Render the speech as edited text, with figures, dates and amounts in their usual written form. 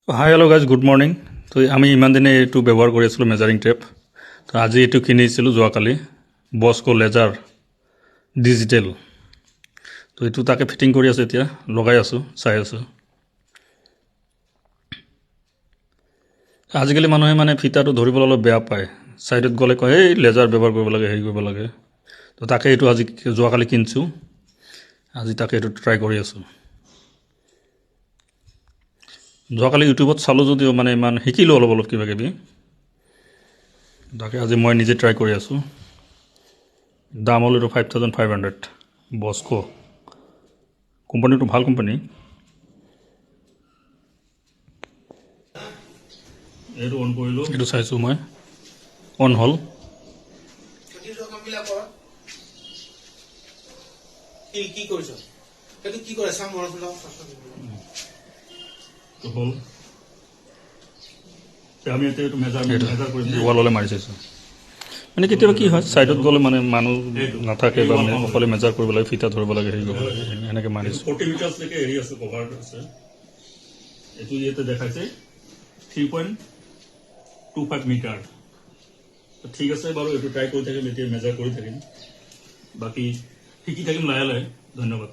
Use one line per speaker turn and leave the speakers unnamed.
Hi hello' guys good morning. তো আমি ইমান দিনে এইটো ব্যৱহাৰ কৰি আছিলোঁ মেজাৰিং টেপ। তো আজি এইটো কিনিছিলোঁ যোৱাকালি বস্কো লেজাৰ ডিজিটেল। তো এইটো তাকে ফিটিং কৰি আছোঁ, এতিয়া লগাই আছোঁ, চাই আছোঁ। আজিকালি মানুহে মানে ফিটাটো ধৰিবলৈ অলপ বেয়া পায়, ছাইডত গ'লে কয় এই লেজাৰ ব্যৱহাৰ কৰিব লাগে, হেৰি কৰিব লাগে। তো তাকে এইটো আজি যোৱাকালি কিনিছোঁ, আজি তাকে এইটো ট্ৰাই কৰি আছোঁ। যোৱাকালি ইউটিউবত চালোঁ যদিও মানে ইমান শিকিলোঁ অলপ অলপ কিবা কিবি, তাকে আজি মই নিজে ট্ৰাই কৰি আছোঁ। দাম হ'ল এইটো 5500 বস্কো। কোম্পানীটো ভাল কোম্পানী। এইটো অন কৰিলোঁ, এইটো চাইছোঁ মই, অন হ'ল। হ'ল আমি এতিয়া এইটো মেজাৰ কৰি ৱাললৈ মাৰি চাইছোঁ। মানে কেতিয়াবা কি হয়, ছাইডত গ'লে মানে মানুহ নাথাকে বা অকলে মেজাৰ কৰিব লাগে, ফিটা ধৰিব লাগে, হেৰি কৰিব লাগে, এনেকৈ মাৰিছোঁ। 40 মিটাৰলৈকে হেৰি আছে, কভাৰ আছে। এইটো ইয়াতে দেখাইছে 3.25 মিটাৰ। ঠিক আছে বাৰু, এইটো ট্ৰাই কৰি থাকিম, এতিয়া মেজাৰ কৰি থাকিম, বাকী শিকি থাকিম লাহে লাহে। ধন্যবাদ।